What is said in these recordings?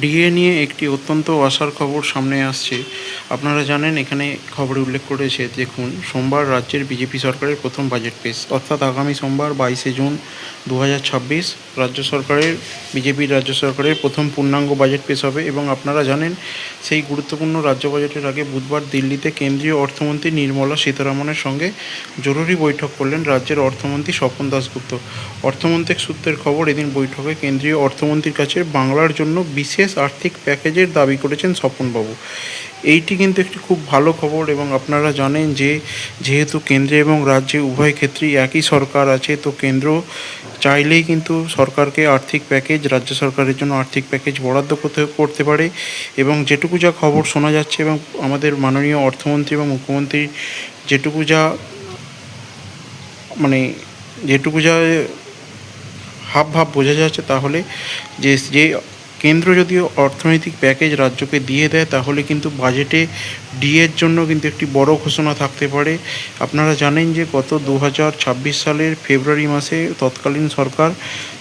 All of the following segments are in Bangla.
ডিএ নিয়ে একটি অত্যন্ত আশার খবর সামনে আসছে। আপনারা জানেন, এখানে খবরে উল্লেখ করেছে, দেখুন, সোমবার রাজ্যের বিজেপি সরকারের প্রথম বাজেট পেশ, অর্থাৎ আগামী সোমবার 22শে জুন 2026 রাজ্য সরকারের বিজেপির রাজ্য সরকারের প্রথম পূর্ণাঙ্গ বাজেট পেশ হবে। এবং আপনারা জানেন, সেই গুরুত্বপূর্ণ রাজ্য বাজেটের আগে বুধবার দিল্লিতে কেন্দ্রীয় অর্থমন্ত্রী নির্মলা সীতারামনের সঙ্গে জরুরি বৈঠক করলেন রাজ্যের অর্থমন্ত্রী স্বপন দাশগুপ্ত। অর্থমন্ত্রক সূত্রের খবর, এদিন বৈঠকে কেন্দ্রীয় অর্থমন্ত্রীর কাছে বাংলার জন্য বিশেষ আর্থিক প্যাকেজের দাবি করেছেন স্বপনবাবু। এইটি কিন্তু একটি খুব ভালো খবর। এবং আপনারা জানেন যে যেহেতু কেন্দ্রে এবং রাজ্যে উভয় ক্ষেত্রেই একই সরকার আছে, তো কেন্দ্র চাইলেই কিন্তু সরকারকে আর্থিক প্যাকেজ, রাজ্য সরকারের জন্য আর্থিক প্যাকেজ বরাদ্দ করতে পারে। এবং যেটুকু যা খবর শোনা যাচ্ছে, এবং আমাদের মাননীয় অর্থমন্ত্রী এবং মুখ্যমন্ত্রী যেটুকু যা মানে যেটুকু যা হাবভাব বোঝা যাচ্ছে, তাহলে যে কেন্দ্র যদি অর্থনৈতিক প্যাকেজ রাজ্যকে দিয়ে দেয়, তাহলে কিন্তু বাজেটে ডিএর জন্য কিন্তু একটি বড় ঘোষণা থাকতে পারে। আপনারা জানেন যে গত 2026 সালের ফেব্রুয়ারি মাসে তৎকালীন সরকার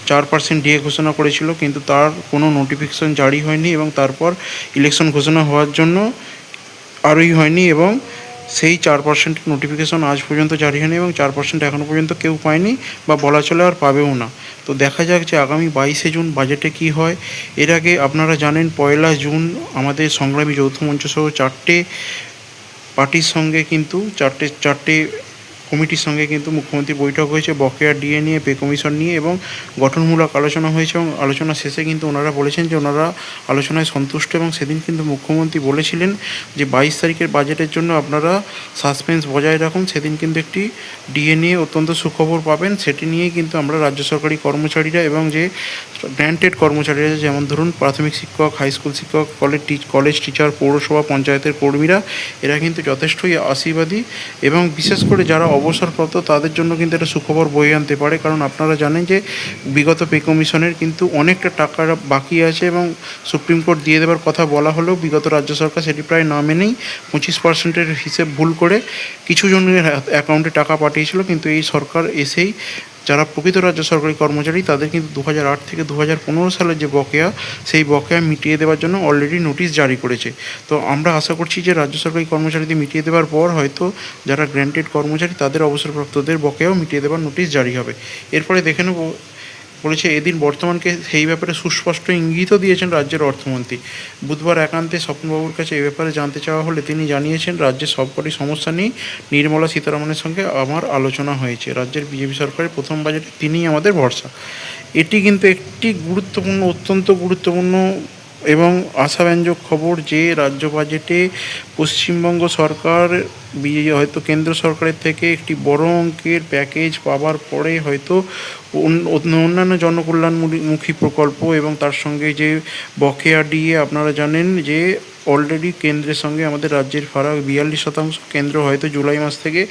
4% ডিএ ঘোষণা করেছিল, কিন্তু তার কোনো নোটিফিকেশন জারি হয়নি, এবং তারপর ইলেকশন ঘোষণা হওয়ার জন্য আরোই হয়নি, এবং সেই 4% নোটিফিকেশন আজ পর্যন্ত জারি হয়নি, এবং 4% এখনও পর্যন্ত কেউ পায়নি, বা বলা চলে আর পাবেও না। তো দেখা যাক যে আগামী 22শে জুন বাজেটে কি হয়। এর আগে আপনারা জানেন, 1 জুন আমাদের সংগ্রামী যৌথ মঞ্চ সহ 4টে পার্টির সঙ্গে কিন্তু চারটে কমিটির সঙ্গে কিন্তু মুখ্যমন্ত্রী বৈঠক হয়েছে বকেয়া ডিএ নিয়ে, পে কমিশন নিয়ে, এবং গঠনমূলক আলোচনা হয়েছে। এবং আলোচনা শেষে কিন্তু ওনারা বলেছেন যে ওনারা আলোচনায় সন্তুষ্ট। এবং সেদিন কিন্তু মুখ্যমন্ত্রী বলেছিলেন যে 22 তারিখের বাজেটের জন্য আপনারা সাসপেন্স বজায় রাখুন। সেদিন কিন্তু একটি ডিএ নিয়ে অত্যন্ত সুখবর পাবেন। সেটি নিয়েই কিন্তু আমরা রাজ্য সরকারি কর্মচারীরা এবং যে গ্র্যান্টেড কর্মচারীরা, যেমন ধরুন প্রাথমিক শিক্ষক, হাই স্কুল শিক্ষক, কলেজ টিচার, পৌরসভা পঞ্চায়েতের কর্মীরা, এরা কিন্তু যথেষ্টই আশাবাদী। এবং বিশেষ করে যারা অবসরপ্রাপ্ত, তাদের জন্য কিন্তু এটা সুখবর বয়ে আনতে পারে। কারণ আপনারা জানেন যে বিগত পে কমিশনের কিন্তু অনেকটা টাকা বাকি আছে, এবং সুপ্রিম কোর্ট দিয়ে দেওয়ার কথা বলা হলেও বিগত রাজ্য সরকার সেটি প্রায় না মেনেই 25%-এর হিসেব ভুল করে কিছু জনের অ্যাকাউন্টে টাকা পাঠিয়েছিল। কিন্তু এই সরকার এসেই যারা প্রকৃত রাজ্য সরকারি কর্মচারী, তাদের কিন্তু 2008 থেকে 2015 সালের যে বকেয়া, সেই বকেয়া মিটিয়ে দেওয়ার জন্য অলরেডি নোটিশ জারি করেছে। তো আমরা আশা করছি যে রাজ্য সরকারি কর্মচারীদের মিটিয়ে দেওয়ার পর হয়তো যারা গ্র্যান্টেড কর্মচারী, তাদের অবসরপ্রাপ্তদের বকেয়াও মিটিয়ে দেওয়ার নোটিশ জারি হবে। এরপরে দেখে নেব, বলেছে এদিন বর্তমানকে সেই ব্যাপারে সুস্পষ্ট ইঙ্গিতও দিয়েছেন রাজ্যের অর্থমন্ত্রী। বুধবার একান্তে স্বপনবাবুর কাছে এ ব্যাপারে জানতে চাওয়া হলে তিনি জানিয়েছেন, রাজ্যের সবকটি সমস্যা নিয়ে নির্মলা সীতারামনের সঙ্গে আমার আলোচনা হয়েছে। রাজ্যের বিজেপি সরকারের প্রথম বাজেটে তিনিই আমাদের ভরসা। এটি কিন্তু একটি গুরুত্বপূর্ণ, অত্যন্ত গুরুত্বপূর্ণ এবং আশাব্যঞ্জক খবর যে রাজ্য বাজেটে পশ্চিমবঙ্গ সরকার হয়তো কেন্দ্র সরকারের থেকে একটি বড় অঙ্কের প্যাকেজ পাওয়ার পরে হয়তো অন্যান্য জনকল্যাণমুখী প্রকল্প এবং তার সঙ্গে যে বকেয়া ডিএ, আপনারা জানেন যে অলরেডি কেন্দ্রের সঙ্গে আমাদের রাজ্যের ফারাক 42%। কেন্দ্র হয়তো জুলাই মাস থেকে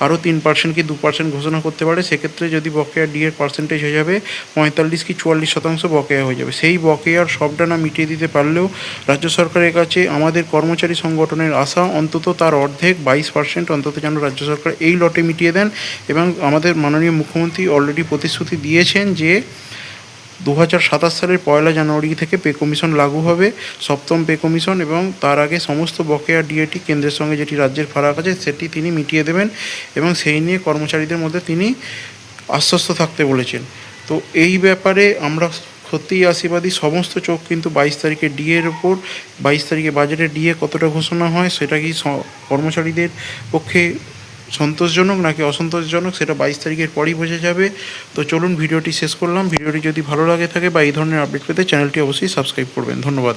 আরও 3% কি 2% ঘোষণা করতে পারে। সেক্ষেত্রে যদি বকেয়া ডিএর পার্সেন্টেজ হয়ে যাবে 45 কি 44% বকেয়া হয়ে যাবে। সেই বকেয়ার সবটা না মিটিয়ে দিতে পারলেও রাজ্য সরকারের কাছে আমাদের কর্মচারী সংগঠনের আশা, অন্তত তার অর্ধেক 22% অন্তত যেন রাজ্য সরকার এই লটে মিটিয়ে দেন। এবং আমাদের মাননীয় মুখ্যমন্ত্রী অলরেডি প্রতিশ্রুতি দিয়েছেন যে 2027 সালের 1 জানুয়ারি থেকে পে কমিশন লাগু হবে, সপ্তম পে কমিশন, এবং তার আগে সমস্ত বকেয়া ডিএটি কেন্দ্রের সঙ্গে যেটি রাজ্যের ফারাক আছে সেটি তিনি মিটিয়ে দেবেন। এবং সেই নিয়ে কর্মচারীদের মধ্যে তিনি আশ্বস্ত থাকতে বলেছেন। তো এই ব্যাপারে আমরা সত্যিই আশাবাদী। সমস্ত চোখ কিন্তু 22 তারিখে ডিএর ওপর। 22 তারিখে বাজেটে ডিএ কতটা ঘোষণা হয়, সেটা কি কর্মচারীদের পক্ষে সন্তোষজনক নাকি অসন্তোষজনক, সেটা 22 তারিখের পরই বোঝা যাবে। তো চলুন, ভিডিওটি শেষ করলাম। ভিডিওটি যদি ভালো লাগে থাকে বা এই ধরনের আপডেট পেতে চ্যানেলটি অবশ্যই সাবস্ক্রাইব করবেন। ধন্যবাদ।